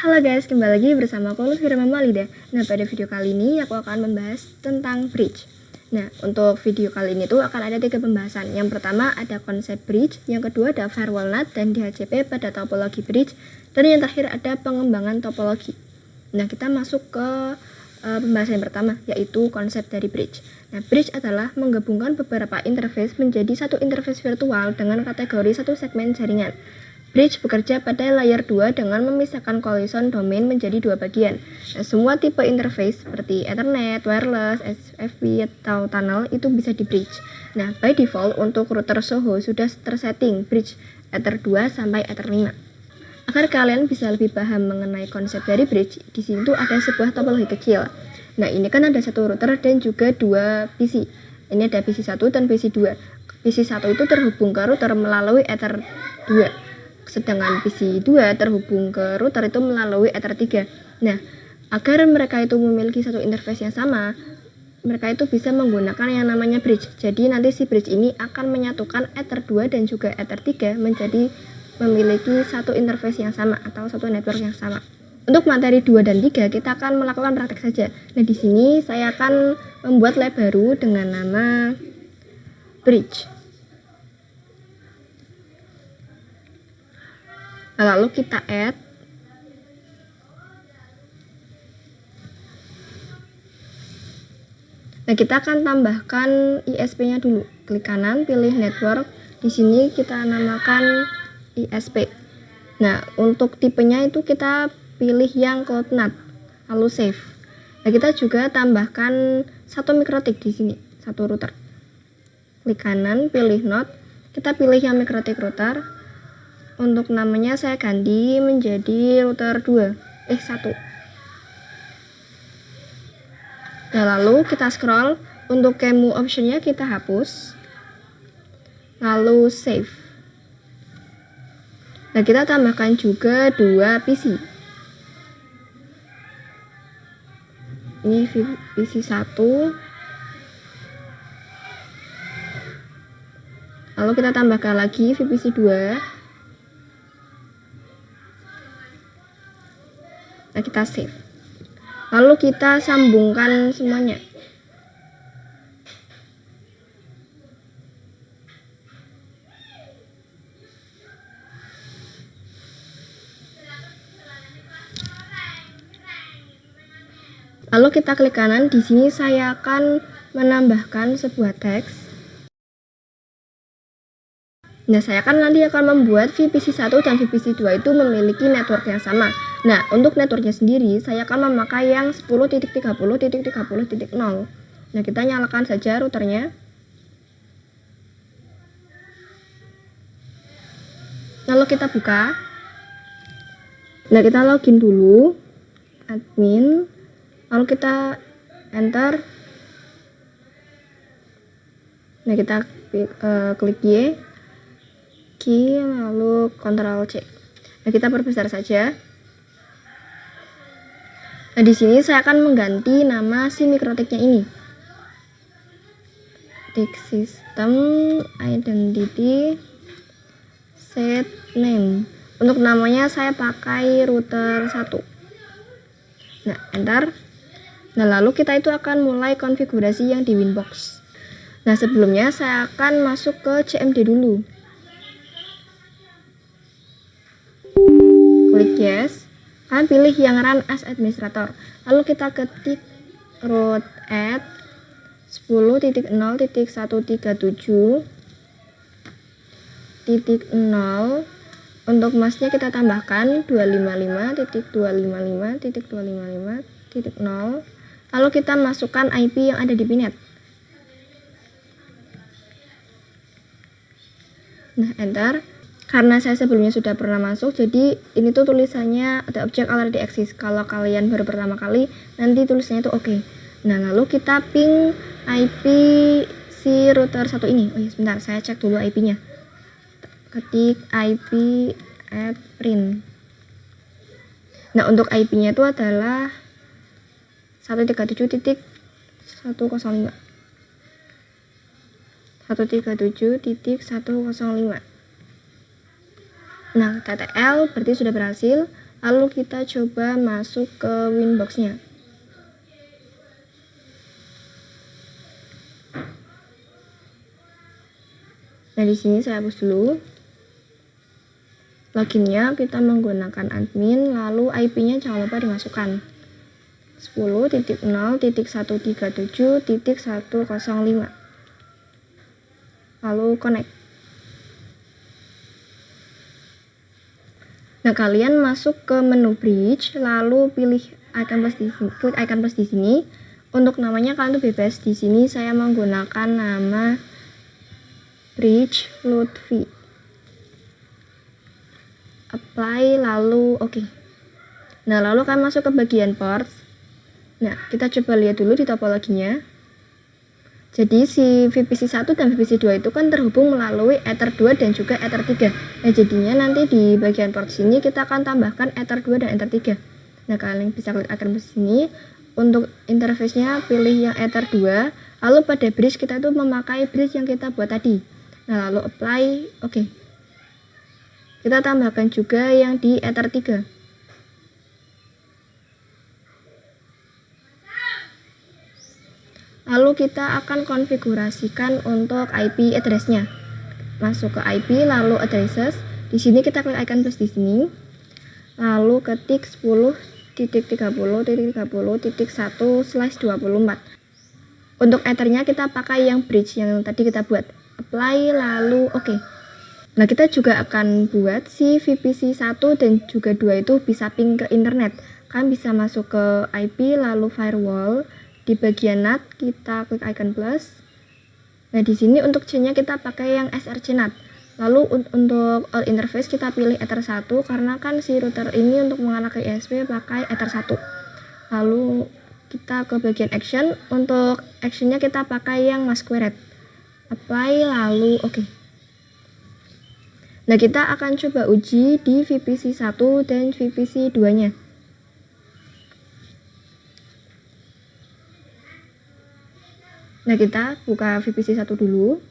Halo guys, kembali lagi bersama aku Lutfi Mamalida. Nah, pada video kali ini aku akan membahas tentang bridge. Nah, untuk video kali ini tuh akan ada 3 pembahasan. Yang pertama ada konsep bridge, yang kedua ada firewall NAT dan DHCP pada topologi bridge, dan yang terakhir ada pengembangan topologi. Nah, kita masuk ke pembahasan yang pertama, yaitu konsep dari bridge. Nah, bridge adalah menggabungkan beberapa interface menjadi satu interface virtual dengan kategori satu segmen jaringan. Bridge bekerja pada layer 2 dengan memisahkan collision domain menjadi 2 bagian. Nah, semua tipe interface seperti Ethernet, wireless, SFP, atau tunnel itu bisa di bridge. Nah, by default untuk router Soho sudah tersetting bridge Ether 2 sampai Ether 5. Agar kalian bisa lebih paham mengenai konsep dari bridge, di sini tuh ada sebuah topologi kecil. Nah, ini kan ada satu router dan juga 2 PC. Ini ada PC 1 dan PC 2. PC 1 itu terhubung ke router melalui Ether 2. Sedangkan PC 2 terhubung ke router itu melalui Ether 3. Nah, agar mereka itu memiliki satu interface yang sama, mereka itu bisa menggunakan yang namanya bridge. Jadi nanti si bridge ini akan menyatukan Ether 2 dan juga Ether 3 menjadi memiliki satu interface yang sama atau satu network yang sama. Untuk materi 2 dan 3 kita akan melakukan praktek saja. Nah, di sini saya akan membuat lab baru dengan nama bridge. Lalu kita add. Nah, kita akan tambahkan ISP-nya dulu. Klik kanan, pilih network. Di sini kita namakan ISP. Nah, untuk tipenya itu kita pilih yang Cloud NAT. Lalu save. Nah, kita juga tambahkan satu mikrotik di sini, satu router. Klik kanan, pilih node. Kita pilih yang mikrotik router. Untuk namanya saya ganti menjadi router 1. Nah, lalu kita scroll. Untuk kemu optionnya kita hapus. Lalu save. Nah, kita tambahkan juga 2 PC. Ini PC 1. Lalu kita tambahkan lagi VPC 2. Nah, kita save. Lalu kita sambungkan semuanya. Lalu kita klik kanan. Di sini saya akan menambahkan sebuah teks. Nah, saya kan nanti akan membuat VPC 1 dan VPC 2 itu memiliki network yang sama. Nah, untuk networknya sendiri, saya akan memakai yang 10.30.30.0. Nah, kita nyalakan saja routernya. Lalu kita buka. Nah, kita login dulu. Admin. Lalu kita enter. Nah, kita klik Y. Key, lalu Ctrl C. Nah, kita perbesar saja. Nah, di sini saya akan mengganti nama si mikrotiknya ini. Tik system identity set name. Untuk namanya saya pakai router 1. Nah, enter. Nah, lalu kita itu akan mulai konfigurasi yang di Winbox. Nah, sebelumnya saya akan masuk ke CMD dulu. Klik yes. Kalian pilih yang run as administrator. Lalu kita ketik root add 10.0.137.0. Untuk masknya kita tambahkan 255.255.255.0. Lalu kita masukkan IP yang ada di PINet. Nah, enter. Karena saya sebelumnya sudah pernah masuk, jadi ini tuh tulisannya ada object already exist. Kalau kalian baru pertama kali, nanti tulisannya itu oke. Nah, lalu kita ping IP si router 1 ini. Oh ya, sebentar, saya cek dulu IP-nya. Ketik IP at print. Nah, untuk IP-nya itu adalah 137.105. 137.105. Nah, TTL berarti sudah berhasil. Lalu kita coba masuk ke Winbox-nya. Nah, di sini saya hapus dulu. Loginnya kita menggunakan admin, lalu IP-nya jangan lupa dimasukkan. 10.0.137.105. Lalu connect. Nah, kalian masuk ke menu bridge, lalu pilih icon plus di sini, klik icon plus di sini. Untuk namanya kalian tuh bebas. Di sini saya menggunakan nama Bridge Lutfi. Apply, lalu oke. Nah, lalu kalian masuk ke bagian ports. Nah, kita coba lihat dulu di topologinya. Jadi si VPC 1 dan VPC 2 itu kan terhubung melalui Ether 2 dan juga Ether 3. Nah, jadinya nanti di bagian port sini kita akan tambahkan Ether 2 dan Ether 3. Nah, kalian bisa klik icon plus sini. Untuk interface-nya pilih yang Ether 2. Lalu pada bridge kita itu memakai bridge yang kita buat tadi. Nah, lalu apply, oke. Kita tambahkan juga yang di Ether 3. Lalu kita akan konfigurasikan untuk IP address-nya. Masuk ke IP, lalu addresses. Di sini kita klik icon plus di sini. Lalu ketik 10.30.30.1/24. Untuk ethernya kita pakai yang bridge yang tadi kita buat. Apply, lalu oke. Nah, kita juga akan buat si VPC 1 dan juga 2 itu bisa ping ke internet. Kalian bisa masuk ke IP, lalu firewall. Di bagian NAT kita klik icon plus. Nah, di sini untuk chainnya kita pakai yang SRC NAT. Lalu untuk all interface kita pilih Ether 1 karena kan si router ini untuk mengarah ke ISP pakai Ether 1. Lalu kita ke bagian action. Untuk actionnya kita pakai yang masquerade. Apply, lalu oke. Nah, kita akan coba uji di VPC 1 dan VPC 2-nya. Nah, kita buka VPC 1 dulu.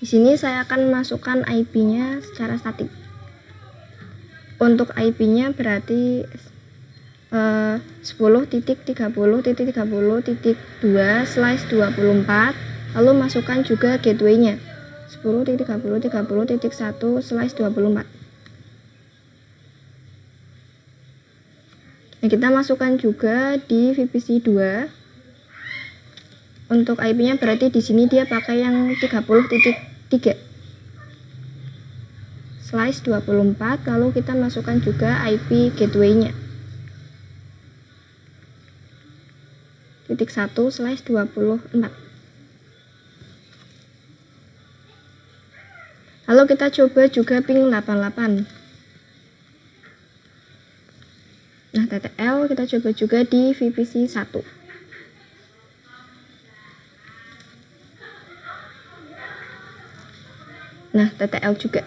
Di sini saya akan masukkan IP-nya secara statik. Untuk IP-nya berarti 10.30.30.2/24. Lalu masukkan juga gateway-nya 10.30.30.1/24. Nah, kita masukkan juga di VPC 2. Untuk IP-nya berarti di sini dia pakai yang 30.3/24. Lalu kita masukkan juga IP gateway-nya 1/24. Lalu kita coba juga ping 88. Nah, TTL kita coba juga di VPC 1. Nah, TTL juga.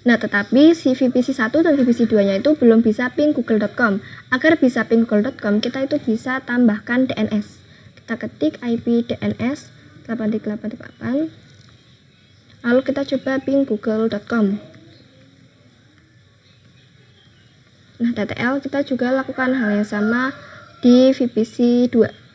Nah, tetapi si VPC 1 dan VPC 2-nya itu belum bisa ping google.com. Agar bisa ping google.com, kita itu bisa tambahkan DNS. Kita ketik IP DNS 8.8.8. Lalu kita coba ping google.com. Nah, TTL kita juga lakukan hal yang sama di VPC 2.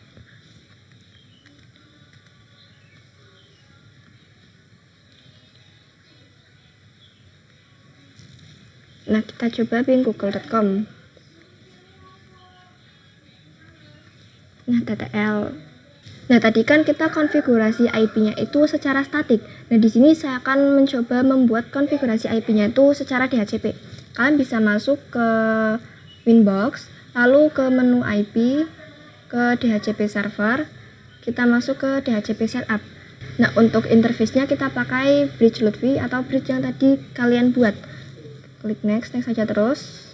Nah, kita coba ping google.com. Nah, TTL. Nah, tadi kan kita konfigurasi IP-nya itu secara statik. Nah, di sini saya akan mencoba membuat konfigurasi IP-nya itu secara DHCP. Kalian bisa masuk ke Winbox, lalu ke menu IP, ke DHCP server, kita masuk ke DHCP setup. Nah, untuk interface-nya kita pakai bridge Lutfi atau bridge yang tadi kalian buat. Klik next saja terus.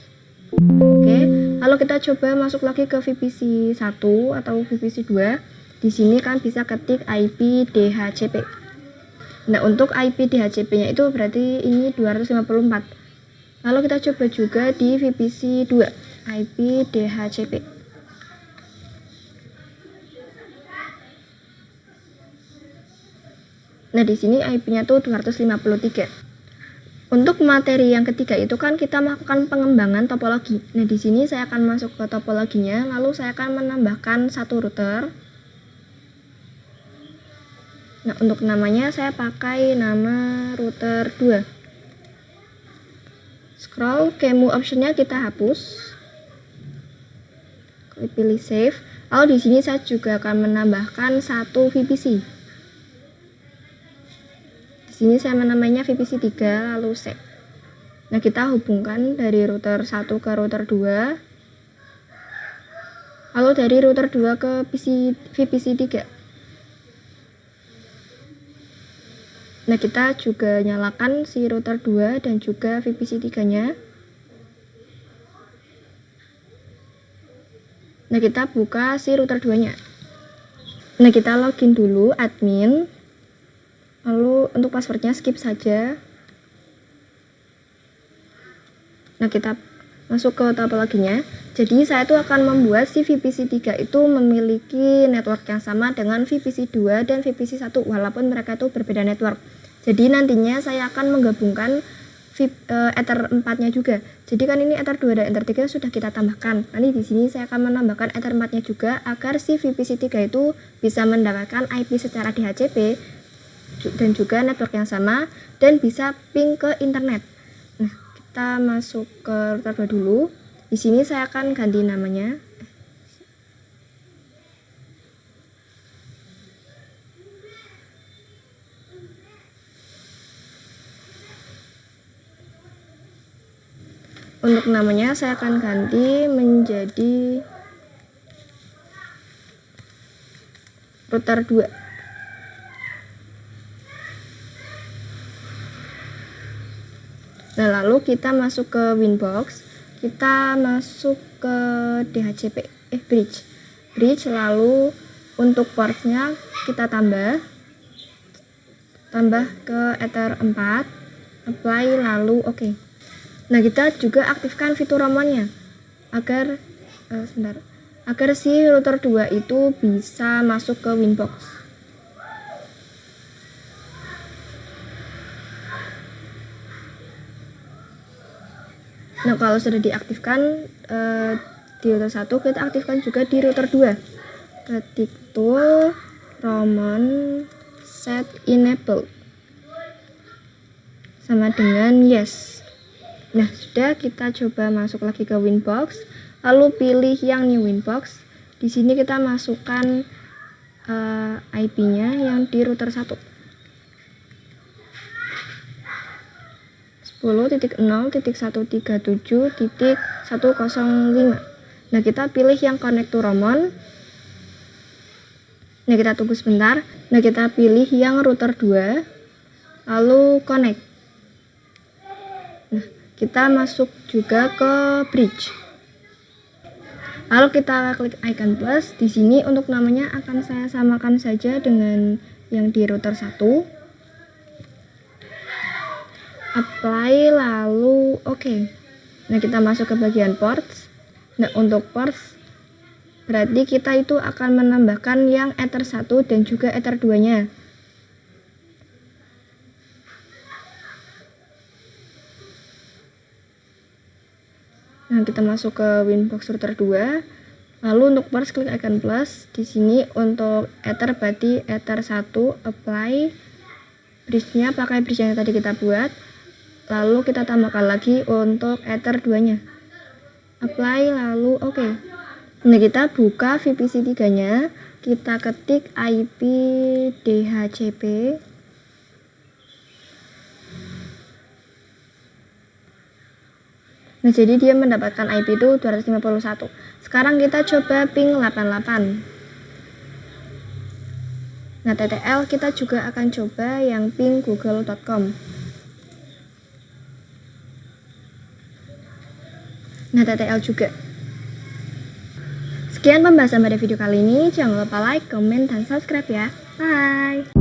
Oke, lalu kita coba masuk lagi ke VPC 1 atau VPC 2. Di sini kan bisa ketik IP DHCP. Nah, untuk IP DHCP-nya itu berarti ini 254. Lalu kita coba juga di VPC 2, IP DHCP. Nah, di sini IP-nya tuh 253. Untuk materi yang ketiga itu kan kita melakukan pengembangan topologi. Nah, di sini saya akan masuk ke topologinya, lalu saya akan menambahkan satu router. Nah, untuk namanya saya pakai nama router 2. Scroll ke menu optionnya kita hapus. Klik pilih save. Lalu di sini saya juga akan menambahkan satu VPC. Di sini saya menamainya VPC 3 lalu save. Nah, kita hubungkan dari router 1 ke router 2. Lalu dari router 2 ke VPC 3. Nah, kita juga nyalakan si router 2 dan juga VPC 3-nya. Nah, kita buka si router 2-nya. Nah, kita login dulu admin. Lalu untuk passwordnya skip saja. Nah, kita masuk ke topologinya. Jadi saya itu akan membuat si VPC 3 itu memiliki network yang sama dengan VPC 2 dan VPC 1 walaupun mereka itu berbeda network. Jadi nantinya saya akan menggabungkan Ether 4-nya juga. Jadi kan ini Ether 2 dan Ether 3 sudah kita tambahkan. Nanti di sini saya akan menambahkan Ether 4-nya juga agar si VPC 3 itu bisa mendapatkan IP secara DHCP dan juga network yang sama dan bisa ping ke internet. Nah, kita masuk ke router 2 dulu. Di sini saya akan ganti namanya. Untuk namanya saya akan ganti menjadi router 2. Nah, lalu kita masuk ke Winbox, kita masuk ke DHCP, bridge, lalu untuk portnya kita tambah ke Ether 4, apply, lalu oke. Nah, kita juga aktifkan fitur romonnya agar si router 2 itu bisa masuk ke Winbox. Nah, kalau sudah diaktifkan di router 1, kita aktifkan juga di router 2. Ketik tool Roman set enable sama dengan yes. Nah, sudah, kita coba masuk lagi ke Winbox, lalu pilih yang new Winbox. Di sini kita masukkan IP-nya yang di router 1. 10.0.137.105. Nah, kita pilih yang connect to Roman. Nah, kita tunggu sebentar. Nah, kita pilih yang router 2 lalu connect. Nah, kita masuk juga ke bridge. Lalu kita klik icon plus. Di sini untuk namanya akan saya samakan saja dengan yang di router 1. Apply, lalu oke. Nah, kita masuk ke bagian ports. Nah, untuk ports berarti kita itu akan menambahkan yang Ether 1 dan juga Ether 2-nya. Nah, kita masuk ke Winbox router 2. Lalu untuk ports klik icon plus. Di sini untuk Ether berarti Ether 1, apply. Bridge-nya pakai bridge yang tadi kita buat. Lalu kita tambahkan lagi untuk Ether 2-nya. Apply, lalu oke. Nah, kita buka VPC 3-nya, kita ketik IP DHCP. Nah, jadi dia mendapatkan IP itu 251. Sekarang kita coba ping 88. Nah, TTL kita juga akan coba yang ping google.com. Nah, TTL juga. Sekian pembahasan pada video kali ini. Jangan lupa like, comment, dan subscribe ya. Bye!